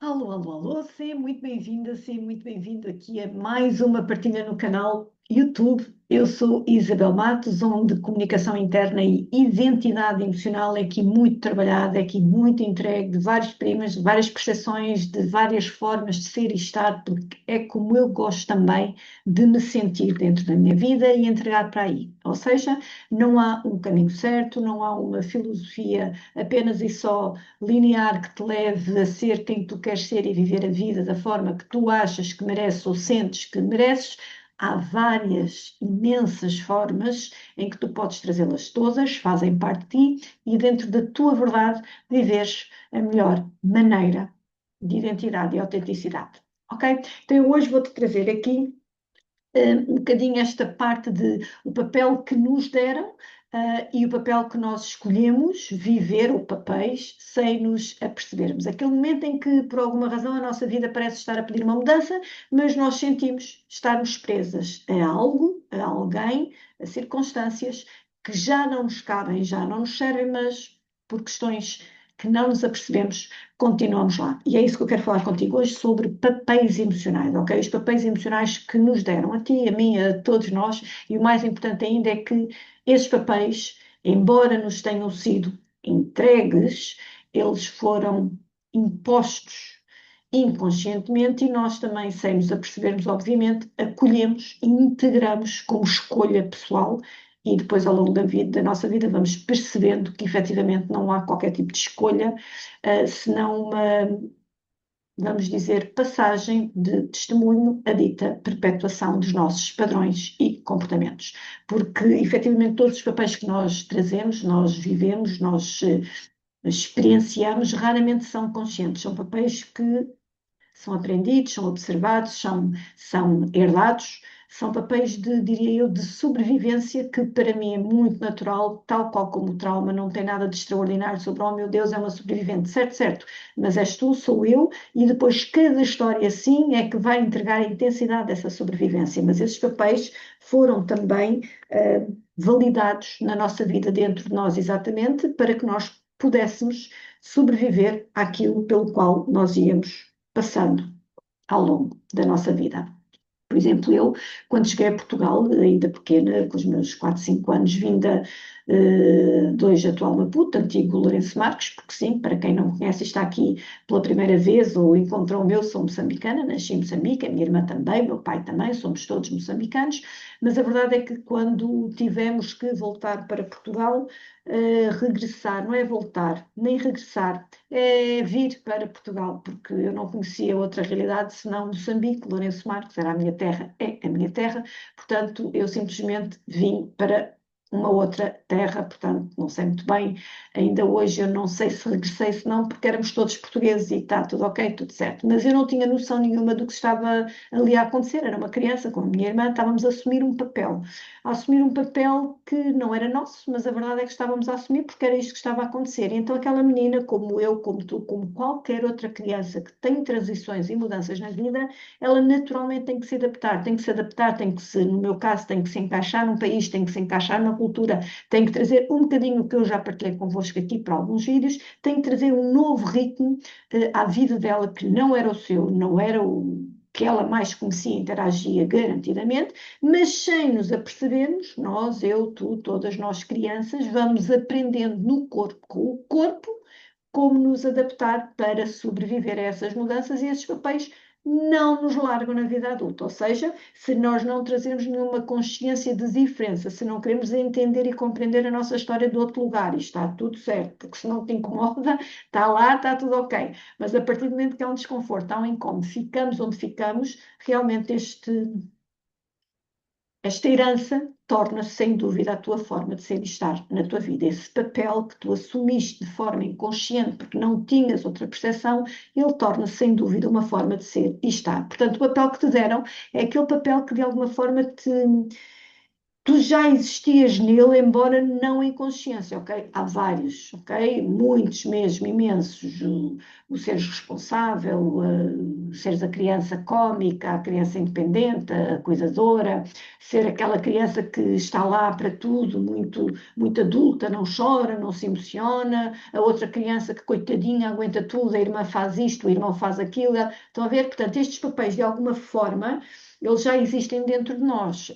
Alô, alô, alô, seja muito bem-vinda, seja muito bem-vindo aqui a mais uma partilha no canal YouTube. Eu sou Isabel Matos, onde comunicação interna e identidade emocional é aqui muito trabalhada, é aqui muito entregue, de vários temas, de várias percepções, de várias formas de ser e estar, porque é como eu gosto também de me sentir dentro da minha vida e entregar para aí. Ou seja, não há um caminho certo, não há uma filosofia apenas e só linear que te leve a ser quem tu queres ser e viver a vida da forma que tu achas que mereces ou sentes que mereces. Há várias, imensas formas em que tu podes trazê-las todas, fazem parte de ti e dentro da tua verdade viveres a melhor maneira de identidade e autenticidade. Ok? Então eu hoje vou-te trazer aqui um bocadinho esta parte de o papel que nos deram e o papel que nós escolhemos viver, ou papéis, sem nos apercebermos. Aquele momento em que, por alguma razão, a nossa vida parece estar a pedir uma mudança, mas nós sentimos estarmos presas a algo, a alguém, a circunstâncias que já não nos cabem, já não nos servem, mas por questões que não nos apercebemos, continuamos lá. E é isso que eu quero falar contigo hoje sobre papéis emocionais, ok? Os papéis emocionais que nos deram, a ti, a mim, a todos nós, e o mais importante ainda é que esses papéis, embora nos tenham sido entregues, eles foram impostos inconscientemente e nós também, sem nos apercebermos, obviamente, acolhemos e integramos como escolha pessoal e depois ao longo da nossa vida vamos percebendo que efetivamente não há qualquer tipo de escolha, senão uma, vamos dizer, passagem de testemunho a dita perpetuação dos nossos padrões e comportamentos. Porque efetivamente todos os papéis que nós trazemos, nós vivemos, nós experienciamos, raramente são conscientes, são papéis que são aprendidos, são observados, são herdados, são papéis de, diria eu, de sobrevivência que para mim é muito natural, tal qual como o trauma, não tem nada de extraordinário sobre, oh meu Deus, é uma sobrevivente, certo, certo, mas és tu, sou eu, e depois cada história assim é que vai entregar a intensidade dessa sobrevivência, mas esses papéis foram também validados na nossa vida dentro de nós exatamente para que nós pudéssemos sobreviver àquilo pelo qual nós íamos passando ao longo da nossa vida. Por exemplo, eu, quando cheguei a Portugal, ainda pequena, com os meus 4, 5 anos, vinda de hoje atual Maputo, antigo Lourenço Marques, porque sim, para quem não me conhece, está aqui pela primeira vez ou encontrou o meu, sou moçambicana, nasci em Moçambique, a minha irmã também, meu pai também, somos todos moçambicanos, mas a verdade é que quando tivemos que voltar para Portugal, regressar, não é voltar, nem regressar, é vir para Portugal, porque eu não conhecia outra realidade senão Moçambique, Lourenço Marques, era a minha terra, é a minha terra, portanto, eu simplesmente vim para uma outra terra, portanto, não sei muito bem, ainda hoje eu não sei se regressei, se não, porque éramos todos portugueses e está tudo ok, tudo certo, mas eu não tinha noção nenhuma do que estava ali a acontecer, era uma criança com a minha irmã, estávamos a assumir um papel que não era nosso, mas a verdade é que estávamos a assumir porque era isto que estava a acontecer. E então aquela menina, como eu, como tu, como qualquer outra criança que tem transições e mudanças na vida, ela naturalmente tem que se adaptar, tem que se adaptar, tem que se, no meu caso, tem que se encaixar num país, tem que se encaixar na cultura, tem que trazer um bocadinho o que eu já partilhei convosco aqui para alguns vídeos, tem que trazer um novo ritmo à vida dela que não era o seu, não era o que ela mais conhecia e interagia garantidamente, mas sem nos apercebermos, nós, eu, tu, todas nós crianças, vamos aprendendo no corpo, com o corpo, como nos adaptar para sobreviver a essas mudanças e esses papéis não nos largam na vida adulta. Ou seja, se nós não trazemos nenhuma consciência de diferença, se não queremos entender e compreender a nossa história de outro lugar, e está tudo certo, porque se não te incomoda, está lá, está tudo ok. Mas a partir do momento que há um desconforto, há um incómodo, ficamos onde ficamos, realmente esta herança torna-se, sem dúvida, a tua forma de ser e estar na tua vida. Esse papel que tu assumiste de forma inconsciente, porque não tinhas outra percepção, ele torna-se, sem dúvida, uma forma de ser e estar. Portanto, o papel que te deram é aquele papel que, de alguma forma, tu já existias nele, embora não em consciência, ok? Há vários, ok? Muitos mesmo, imensos. O seres responsável, seres a criança cómica, a criança independente, a cuidadora, ser aquela criança que está lá para tudo, muito, muito adulta, não chora, não se emociona, a outra criança que, coitadinha, aguenta tudo, a irmã faz isto, o irmão faz aquilo. Estão a ver? Portanto, estes papéis, de alguma forma, eles já existem dentro de nós,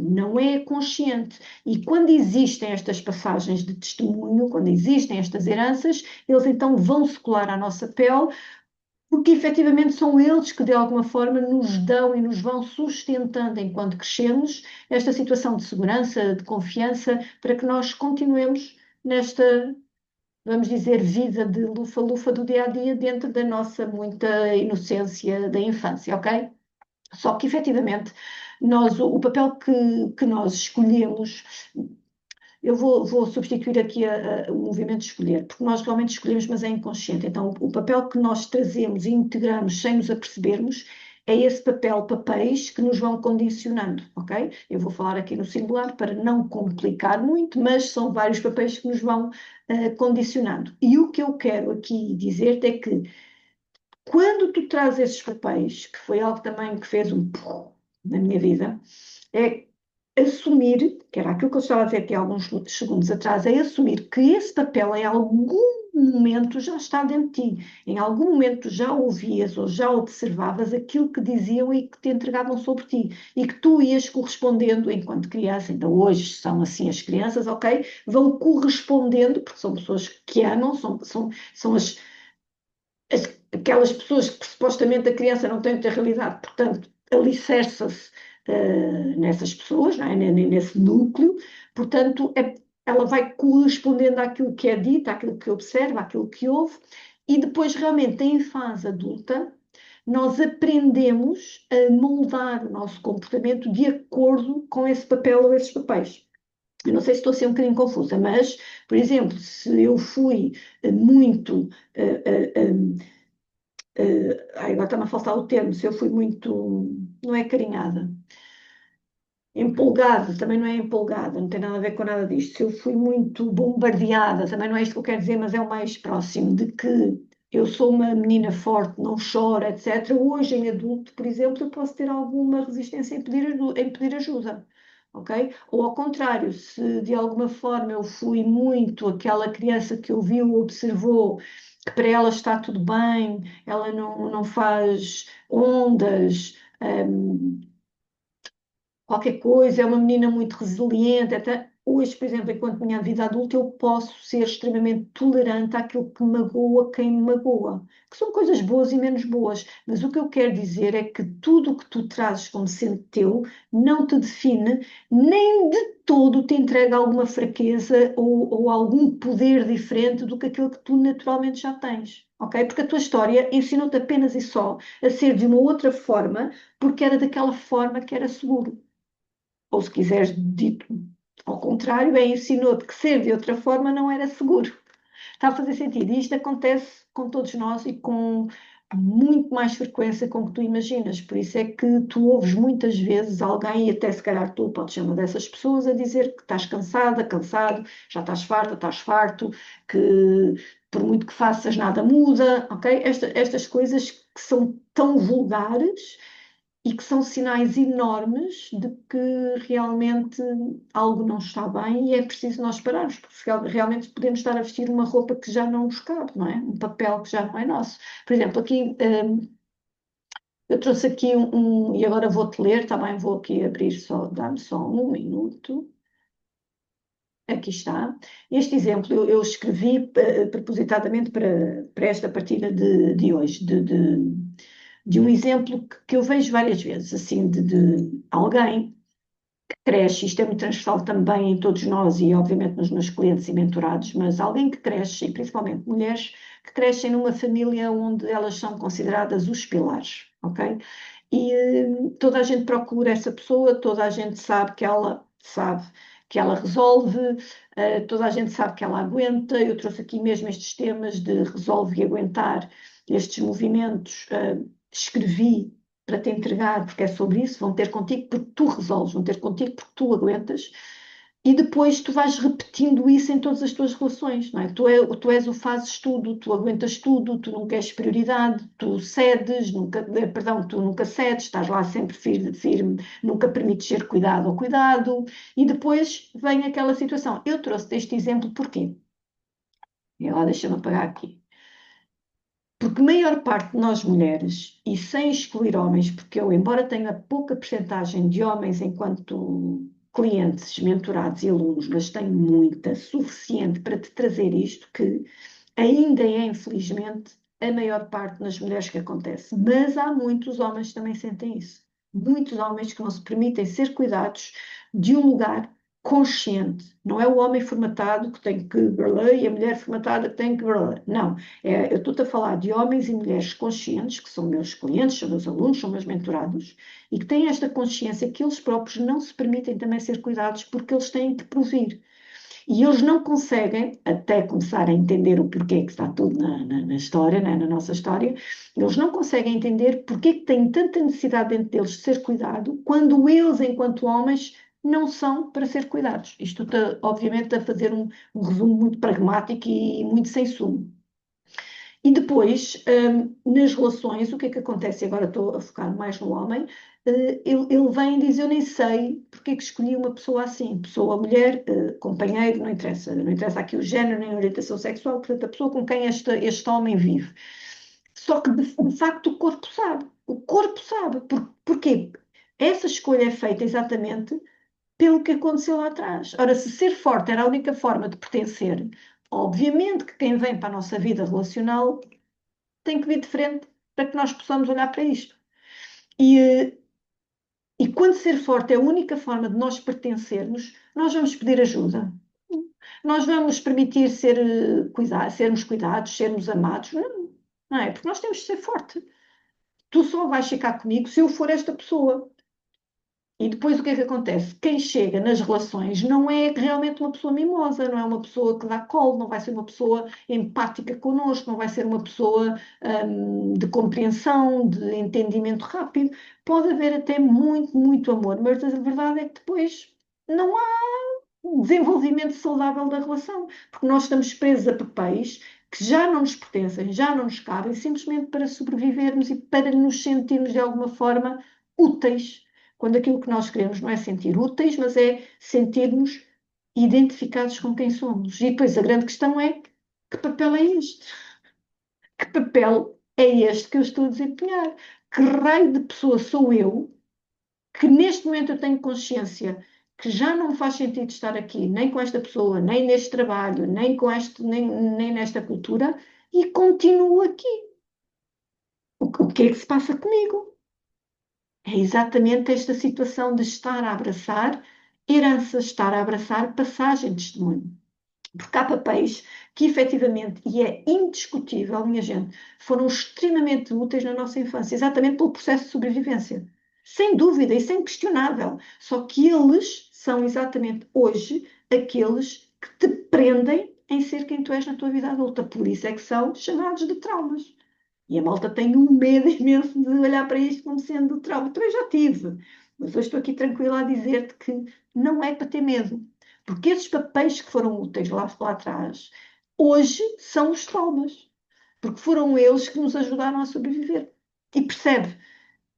não é consciente. E quando existem estas passagens de testemunho, quando existem estas heranças, eles então vão se colar à nossa pele, porque efetivamente são eles que de alguma forma nos dão e nos vão sustentando enquanto crescemos esta situação de segurança, de confiança, para que nós continuemos nesta, vamos dizer, vida de lufa-lufa do dia a dia dentro da nossa muita inocência da infância, ok? Só que, efetivamente, o papel que nós escolhemos, eu vou substituir aqui o movimento de escolher, porque nós realmente escolhemos, mas é inconsciente. Então, o papel que nós trazemos e integramos sem nos apercebermos é esse papel, papéis que nos vão condicionando, ok? Eu vou falar aqui no singular para não complicar muito, mas são vários papéis que nos vão condicionando. E o que eu quero aqui dizer-te é que quando tu trazes esses papéis, que foi algo também que fez um pum na minha vida, é assumir, que era aquilo que eu estava a dizer aqui há alguns segundos atrás, é assumir que esse papel em algum momento já está dentro de ti. Em algum momento já ouvias ou já observavas aquilo que diziam e que te entregavam sobre ti. E que tu ias correspondendo enquanto criança. Então hoje são assim as crianças, ok? Vão correspondendo, porque são pessoas que amam, são aquelas pessoas que supostamente a criança não tem muita realidade, portanto, alicerça-se nessas pessoas, não é? Nesse núcleo, portanto, ela vai correspondendo àquilo que é dito, àquilo que observa, àquilo que ouve, e depois, realmente, em fase adulta, nós aprendemos a moldar o nosso comportamento de acordo com esse papel ou esses papéis. Eu não sei se estou a ser um bocadinho confusa, mas, por exemplo, se eu fui muito agora está-me a faltar o termo, se eu fui muito, não é carinhada, empolgada, também não é empolgada, não tem nada a ver com nada disto. Se eu fui muito bombardeada, também não é isto que eu quero dizer, mas é o mais próximo de que eu sou uma menina forte, não choro, etc. Hoje, em adulto, por exemplo, eu posso ter alguma resistência em pedir ajuda. Ok? Ou ao contrário, se de alguma forma eu fui muito aquela criança que ouviu, observou, que para ela está tudo bem, ela não faz ondas, qualquer coisa, é uma menina muito resiliente. Até hoje, por exemplo, enquanto minha vida adulta, eu posso ser extremamente tolerante àquilo que magoa quem me magoa, que são coisas boas e menos boas. Mas o que eu quero dizer é que tudo o que tu trazes como sendo teu não te define, nem de todo te entrega alguma fraqueza ou algum poder diferente do que aquilo que tu naturalmente já tens. Ok? Porque a tua história ensinou-te apenas e só a ser de uma outra forma, porque era daquela forma que era seguro. Ou se quiseres dito ao contrário, ensinou-te que ser de outra forma não era seguro. Está a fazer sentido? E isto acontece com todos nós e com muito mais frequência com que tu imaginas. Por isso é que tu ouves muitas vezes alguém, e até se calhar tu podes ser uma dessas pessoas, a dizer que estás cansada, cansado, já estás farta, estás farto, que por muito que faças nada muda, ok? Estas coisas que são tão vulgares e que são sinais enormes de que realmente algo não está bem e é preciso nós pararmos, porque realmente podemos estar a vestir uma roupa que já não nos cabe, não é? Um papel que já não é nosso. Por exemplo, aqui eu trouxe aqui e agora vou-te ler, também vou aqui abrir só, dá-me só um minuto. Aqui está. Este exemplo eu escrevi propositadamente para esta partida de hoje, de um exemplo que eu vejo várias vezes, assim, de alguém que cresce, isto é muito transversal também em todos nós e obviamente nos meus clientes e mentorados, mas alguém que cresce, e principalmente mulheres, que crescem numa família onde elas são consideradas os pilares, ok? E toda a gente procura essa pessoa, toda a gente sabe que ela resolve, toda a gente sabe que ela aguenta. Eu trouxe aqui mesmo estes temas de resolve e aguentar estes movimentos, escrevi para te entregar, porque é sobre isso, vão ter contigo porque tu resolves, vão ter contigo porque tu aguentas. E depois tu vais repetindo isso em todas as tuas relações, não é? Tu és o fazes tudo, tu aguentas tudo, tu nunca és prioridade, tu cedes, nunca, perdão, tu nunca cedes, estás lá sempre firme, firme, nunca permites ser cuidado ou cuidado, e depois vem aquela situação. Eu trouxe este exemplo porquê? E agora deixa-me apagar aqui. Porque a maior parte de nós mulheres, e sem excluir homens, porque eu, embora tenha pouca percentagem de homens enquanto clientes, mentorados e alunos, mas tenho muita, suficiente para te trazer isto, que ainda é, infelizmente, a maior parte das mulheres que acontece. Mas há muitos homens que também sentem isso. Muitos homens que não se permitem ser cuidados de um lugar consciente. Não é o homem formatado que tem que e a mulher formatada que tem que. Não. Eu estou-te a falar de homens e mulheres conscientes, que são meus clientes, são meus alunos, são meus mentorados, e que têm esta consciência que eles próprios não se permitem também ser cuidados porque eles têm que provir. E eles não conseguem, até começar a entender o porquê que está tudo na história, né, na nossa história, eles não conseguem entender porquê que têm tanta necessidade dentro deles de ser cuidado, quando eles, enquanto homens, não são para ser cuidados. Isto está, obviamente, a fazer um resumo muito pragmático e muito sem sumo. E depois, nas relações, o que é que acontece? Agora estou a focar mais no homem. Ele vem e diz: Eu nem sei porque é que escolhi uma pessoa assim, pessoa, mulher, companheiro, não interessa, não interessa aqui o género nem a orientação sexual, portanto, a pessoa com quem este homem vive. Só que, de facto, o corpo sabe. Porquê? Essa escolha é feita exatamente pelo que aconteceu lá atrás. Ora, se ser forte era a única forma de pertencer, obviamente que quem vem para a nossa vida relacional tem que vir de frente para que nós possamos olhar para isto. E quando ser forte é a única forma de nós pertencermos, nós vamos pedir ajuda. Nós vamos permitir sermos cuidados, sermos amados. Não, não é? Porque nós temos de ser forte. Tu só vais ficar comigo se eu for esta pessoa. E depois o que é que acontece? Quem chega nas relações não é realmente uma pessoa mimosa, não é uma pessoa que dá colo, não vai ser uma pessoa empática connosco, não vai ser uma pessoa de compreensão, de entendimento rápido. Pode haver até muito, muito amor, mas a verdade é que depois não há desenvolvimento saudável da relação, porque nós estamos presos a papéis que já não nos pertencem, já não nos cabem, simplesmente para sobrevivermos e para nos sentirmos de alguma forma úteis. Quando aquilo que nós queremos não é sentir úteis, mas é sentirmos identificados com quem somos. E depois a grande questão é: que papel é este? Que papel é este que eu estou a desempenhar? Que raio de pessoa sou eu que neste momento eu tenho consciência que já não faz sentido estar aqui, nem com esta pessoa, nem neste trabalho, nem nesta cultura, e continuo aqui? O que é que se passa comigo? É exatamente esta situação de estar a abraçar heranças, estar a abraçar passagem de testemunho. Porque há papéis que efetivamente, e é indiscutível, minha gente, foram extremamente úteis na nossa infância, exatamente pelo processo de sobrevivência. Sem dúvida e sem questionável. Só que eles são exatamente hoje aqueles que te prendem em ser quem tu és na tua vida adulta. Por isso é que são chamados de traumas. E a malta tem um medo imenso de olhar para isto como sendo trauma. Também já tive, mas hoje estou aqui tranquila a dizer-te que não é para ter medo. Porque esses papéis que foram úteis lá atrás, hoje são os traumas. Porque foram eles que nos ajudaram a sobreviver. E percebe,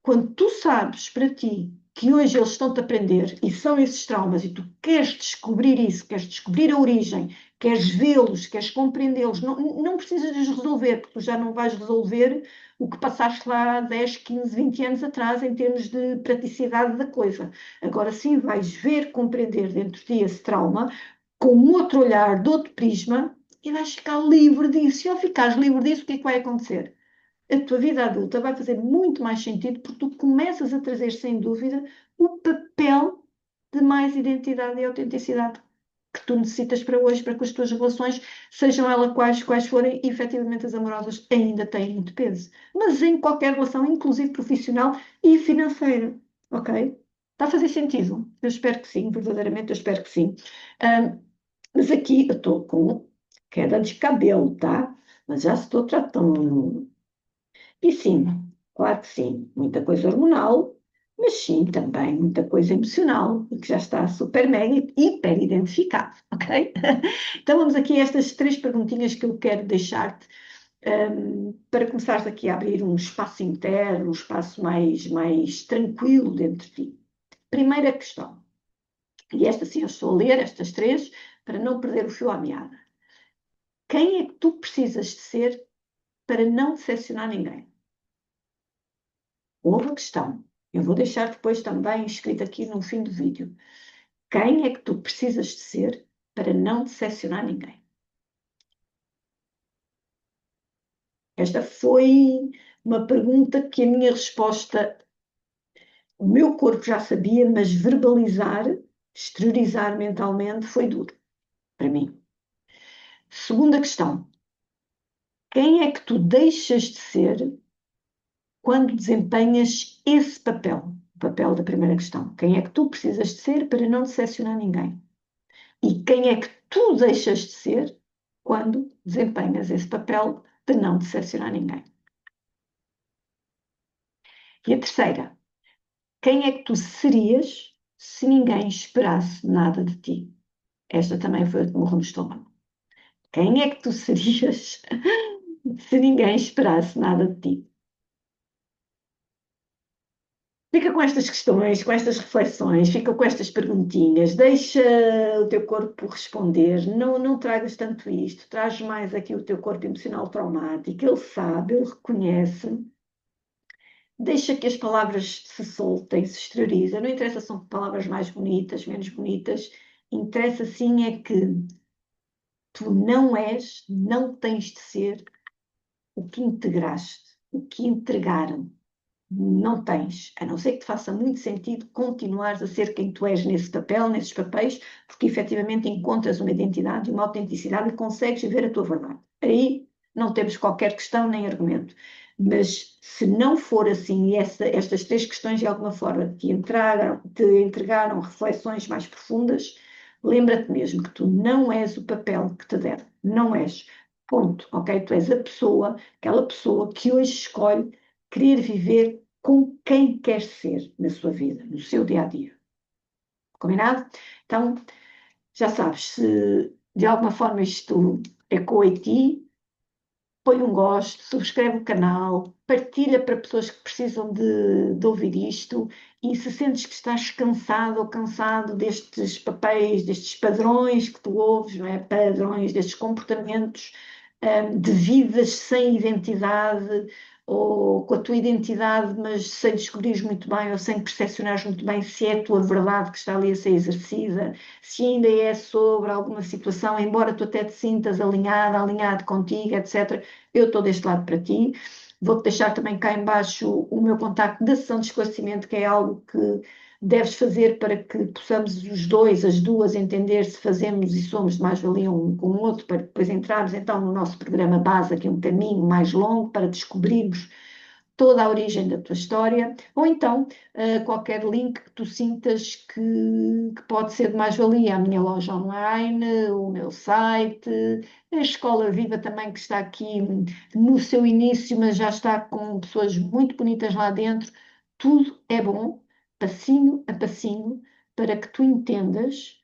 quando tu sabes para ti que hoje eles estão-te a aprender e são esses traumas e tu queres descobrir isso, queres descobrir a origem, queres vê-los, queres compreendê-los, não precisas de os resolver, porque tu já não vais resolver o que passaste lá 10, 15, 20 anos atrás em termos de praticidade da coisa. Agora sim vais ver, compreender dentro de ti esse trauma com um outro olhar, de outro prisma, e vais ficar livre disso. E ao ficares livre disso, o que é que vai acontecer? A tua vida adulta vai fazer muito mais sentido porque tu começas a trazer, sem dúvida, o papel de mais identidade e autenticidade que tu necessitas para hoje, para que as tuas relações, sejam elas quais forem, efetivamente as amorosas ainda têm muito peso. Mas em qualquer relação, inclusive profissional e financeira, ok? Está a fazer sentido? Eu espero que sim, verdadeiramente eu espero que sim. Mas aqui eu estou com queda de cabelo, tá? Mas já estou tratando. E sim, Claro que sim, muita coisa hormonal, mas sim também muita coisa emocional, que já está super mega hiper identificado, ok? Então vamos aqui a estas três perguntinhas que eu quero deixar-te para começares aqui a abrir um espaço interno, um espaço mais tranquilo dentro de ti. Primeira questão, e esta sim eu estou a ler, estas três, para não perder o fio à meada. Quem é que tu precisas de ser para não decepcionar ninguém? Outra questão, eu vou deixar depois também escrito aqui no fim do vídeo. Quem é que tu precisas de ser para não decepcionar ninguém? Esta foi uma pergunta que a minha resposta, o meu corpo já sabia, mas verbalizar, exteriorizar mentalmente foi duro para mim. Segunda questão, quem é que tu deixas de ser quando desempenhas esse papel? O papel da primeira questão. Quem é que tu precisas de ser para não decepcionar ninguém? E quem é que tu deixas de ser quando desempenhas esse papel de não decepcionar ninguém? E a terceira, quem é que tu serias se ninguém esperasse nada de ti? Esta também foi a que morreu no estômago. Quem é que tu serias se ninguém esperasse nada de ti? Fica com estas questões, com estas reflexões, fica com estas perguntinhas, deixa o teu corpo responder, não tragas tanto isto, traz mais aqui o teu corpo emocional traumático, ele sabe, ele reconhece, deixa que as palavras se soltem, se exteriorizem, não interessa se são palavras mais bonitas, menos bonitas, interessa sim é que tu não és, não tens de ser o que integraste, o que entregaram. Não tens, a não ser que te faça muito sentido continuares a ser quem tu és nesse papel, nesses papéis, porque efetivamente encontras uma identidade, uma autenticidade e consegues viver a tua verdade. Aí não temos qualquer questão nem argumento. Mas se não for assim, e estas três questões de alguma forma te entregaram reflexões mais profundas, lembra-te mesmo que tu não és o papel que te deram. Não és. Ponto. Ok? Tu és a pessoa, aquela pessoa que hoje escolhe querer viver com quem quer ser na sua vida, no seu dia a dia. Combinado? Então, já sabes, se de alguma forma isto ecoa em ti, põe um gosto, subscreve o canal, partilha para pessoas que precisam de ouvir isto e se sentes que estás cansado ou cansado destes papéis, destes padrões que tu ouves, não é? Padrões, destes comportamentos, de vidas sem identidade ou com a tua identidade, mas sem descobrires muito bem ou sem percepcionares muito bem se é a tua verdade que está ali a ser exercida, se ainda é sobre alguma situação, embora tu até te sintas alinhada, alinhado contigo, etc. Eu estou deste lado para ti. Vou-te deixar também cá embaixo o meu contacto da sessão de esclarecimento, que é algo que deves fazer para que possamos os dois, as duas, entender se fazemos e somos de mais-valia um com o outro, para depois entrarmos então no nosso programa base, que é um caminho mais longo, para descobrirmos toda a origem da tua história, ou então qualquer link que tu sintas que pode ser de mais-valia, a minha loja online, o meu site, a Escola Viva também, que está aqui no seu início, mas já está com pessoas muito bonitas lá dentro. Tudo é bom, passinho a passinho, para que tu entendas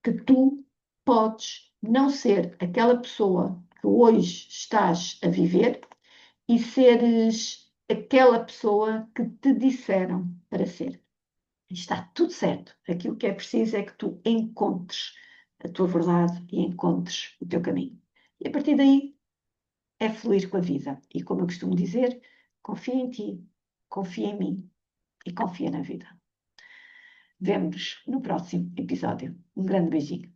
que tu podes não ser aquela pessoa que hoje estás a viver e seres aquela pessoa que te disseram para ser. Está tudo certo. Aquilo que é preciso é que tu encontres a tua verdade e encontres o teu caminho. E a partir daí é fluir com a vida. E como eu costumo dizer, confia em ti, confia em mim e confia na vida. Vemo-nos no próximo episódio. Um grande beijinho.